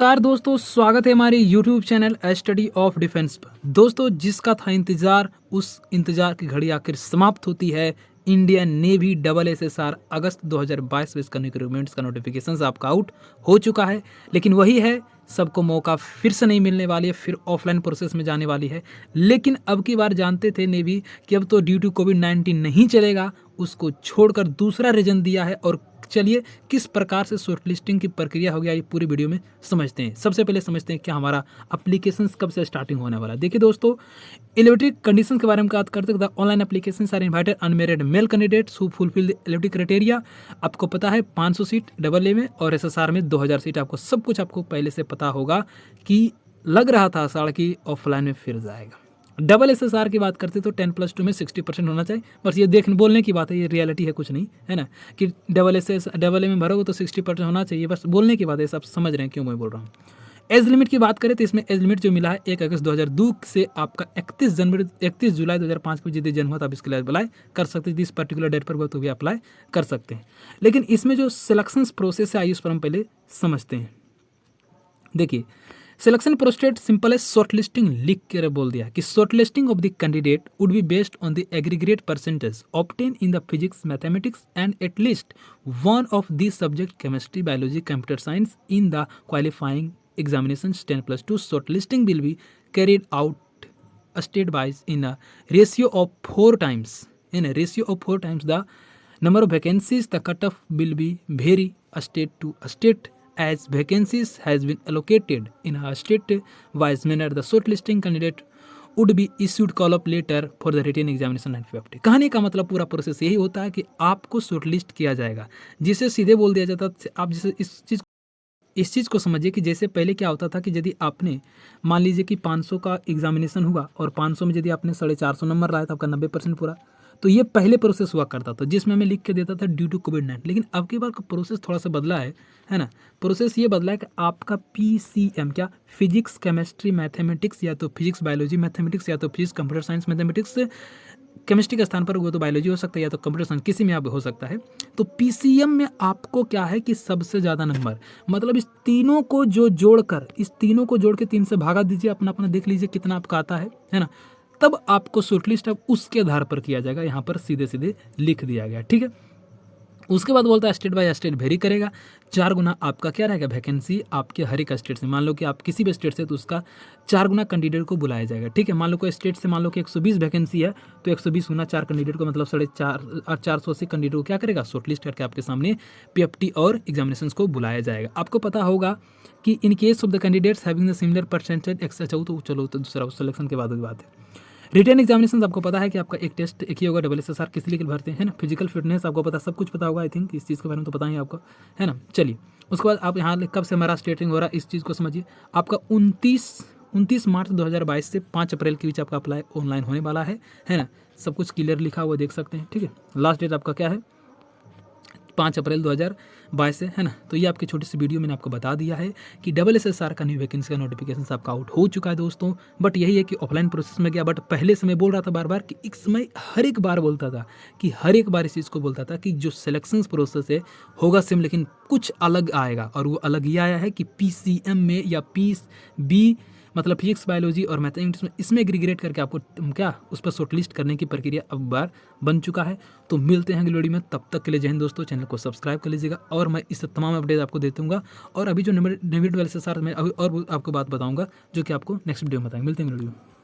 नमस्कार दोस्तों, स्वागत है हमारे YouTube channel study of defence पर। दोस्तों, जिसका था इंतजार, उस इंतजार की घड़ी आखिर समाप्त होती है। इंडियन नेवी डबल SSR अगस्त 2022 में इसका रिक्रूटमेंट्स का नोटिफिकेशन आपका आउट हो चुका है। लेकिन वही है, सबको मौका फिर से नहीं मिलने वाली है, फिर ऑफलाइन प्रोसेस में जाने वाली है। लेकिन अब की बार जानते थे नेवी कि अब तो ड्यू टू कोविड-19 नहीं चलेगा, उसको छोड़कर दूसरा रीजन दिया है। और चलिए किस प्रकार से शॉर्टलिस्टिंग की प्रक्रिया हो गया, ये पूरी वीडियो में समझते हैं। सबसे पहले समझते हैं क्या हमारा एप्लीकेशंस कब से स्टार्टिंग होने वाला है। देखिए दोस्तों, एलिजिबिलिटी कंडीशंस के बारे में बात करते हैं। Online applications are invited unmarried male candidates who fulfil the eligibility criteria. आपको पता है 500 सीट डबल ए में और SSR में 2000 सीट। आपको सब कुछ आपको पहले से पता होगा कि लग रहा था आषाढ़ की ऑफलाइन में फिर जाएगा। डबल SSR की बात करते तो 10+2 में 60% होना चाहिए। बस ये देखने बोलने की बात है, ये रियलिटी है, कुछ नहीं है ना। कि डबल ए में भरोगे तो 60% होना चाहिए, बस बोलने की बात है। सब समझ रहे हैं क्यों मैं बोल रहा हूँ। एज लिमिट की बात करें तो इसमें एज लिमिट जो मिला है 1 अगस्त 2002 से आपका 31 जुलाई 2005 को जिस जन्म हुआ था आप इसके लिए अप्लाई कर सकते हैं। जिस पर्टिकुलर डेट पर हुआ तो भी अप्लाई कर सकते हैं। लेकिन इसमें जो सिलेक्शन प्रोसेस है, आइए उस पर हम पहले समझते हैं। देखिए, सिलेक्शन प्रोसेस सिंपल है। शॉर्ट लिस्टिंग लिख कर बोल दिया कि short listing of the candidate would be based on the aggregate percentage obtain in the physics mathematics and at least one of the subject chemistry biology computer science in the qualifying examinations 10+2. Shortlisting will be carried out state wise in a ratio of 4 times. In a ratio of 4 times the number of vacancies, the cutoff will be vary state to state as vacancies has been allocated in a state wise manner. The shortlisting candidate would be issued call up letter for the written examination and FFT. कहने का मतलब पूरा process यही होता है कि आपको shortlist किया जाएगा, जिसे सीधे बोल दिया जाता है। आप जैसे इस चीज़ को समझिए कि जैसे पहले क्या होता था कि यदि आपने मान लीजिए कि 500 का एग्जामिनेशन हुआ और 500 में यदि आपने 450 नंबर लाया था, आपका 90% पूरा, तो ये पहले प्रोसेस हुआ करता था जिसमें हमें लिख के देता था ड्यू टू कोविड-19। लेकिन अब की बार का प्रोसेस थोड़ा सा बदला है ना। प्रोसेस ये बदला है कि आपका PCM क्या फिजिक्स केमिस्ट्री मैथमेटिक्स या तो फिजिक्स बायोलॉजी मैथमेटिक्स या तो physics computer science mathematics, chemistry के स्थान पर वो तो बायोलॉजी हो सकता है या तो कंप्यूटर साइंस, किसी में आप हो सकता है। तो PCM में आपको क्या है कि सबसे ज़्यादा नंबर, मतलब इस तीनों को जोड़ के 3 से भागा दीजिए, अपना अपना देख लीजिए कितना आपका आता है ना। तब आपको शॉर्टलिस्ट अब उसके आधार पर किया जाएगा। यहाँ पर सीधे सीधे लिख दिया गया, ठीक है। उसके बाद बोलता है स्टेट बाय स्टेट वेरी करेगा। 4 गुना आपका क्या रहेगा वैकेंसी आपके हर एक स्टेट से। मान लो कि आप किसी भी स्टेट से तो उसका 4 गुना कैंडिडेट को बुलाया जाएगा, ठीक है। मान लो कोई स्टेट से मान लो कि 120 वैकेंसी है तो 120 गुना 4 कैंडिडेट को मतलब 480 कैंडिडेट को क्या करेगा शॉर्टलिस्ट करके आपके सामने PFT और एग्जामिनेशन को बुलाया जाएगा। आपको पता होगा कि in case of the candidates having the similar percentage तो चलो तो दूसरा सिलेक्शन के बाद की बात है। रिटर्न एग्जामिनेशन आपको पता है कि आपका एक टेस्ट एक ही होगा, डबल SSR किस लिए भरते हैं ना। फिजिकल फिटनेस आपको पता, सब कुछ पता होगा आई थिंक, इस चीज़ के बारे में तो पता ही आपको है ना। चलिए उसके बाद आप यहाँ कब से हमारा स्टेटिंग हो रहा है इस चीज़ को समझिए। आपका 29 मार्च 2022 से 5 अप्रैल के बीच आपका अप्लाई ऑनलाइन होने वाला है ना। सब कुछ क्लियर लिखा हुआ देख सकते हैं, ठीक है। लास्ट डेट आपका क्या है 5 अप्रैल 2022 से, है ना। तो ये आपकी छोटी सी वीडियो मैंने आपको बता दिया है कि डबल SSR का न्यू वैकेंसी का नोटिफिकेशन आपका आउट हो चुका है दोस्तों। बट यही है कि ऑफलाइन प्रोसेस में गया। बट पहले से मैं बोल रहा था बार बार कि एक समय हर एक बार बोलता था कि हर एक बार इस चीज़ को बोलता था कि जो सिलेक्शन प्रोसेस है होगा सेम, लेकिन कुछ अलग आएगा। और वो अलग ये आया है कि PCM में या PCB मतलब फिजिक्स बायोलॉजी और मैथमेटिक्स में इसमें एग्रीगेट करके आपको क्या उस पर शॉर्टलिस्ट करने की प्रक्रिया अब बार बन चुका है। तो मिलते हैं अगली वीडियो में, तब तक के लिए जय हिंद दोस्तों। चैनल को सब्सक्राइब कर लीजिएगा और मैं इस तमाम अपडेट आपको देते दूँगा। और अभी जो नेविड वाले SSR में अभी और आपको बात बताऊँगा जो कि आपको नेक्स्ट वीडियो में बताएंगे। मिलते हैं अगली वीडियो में।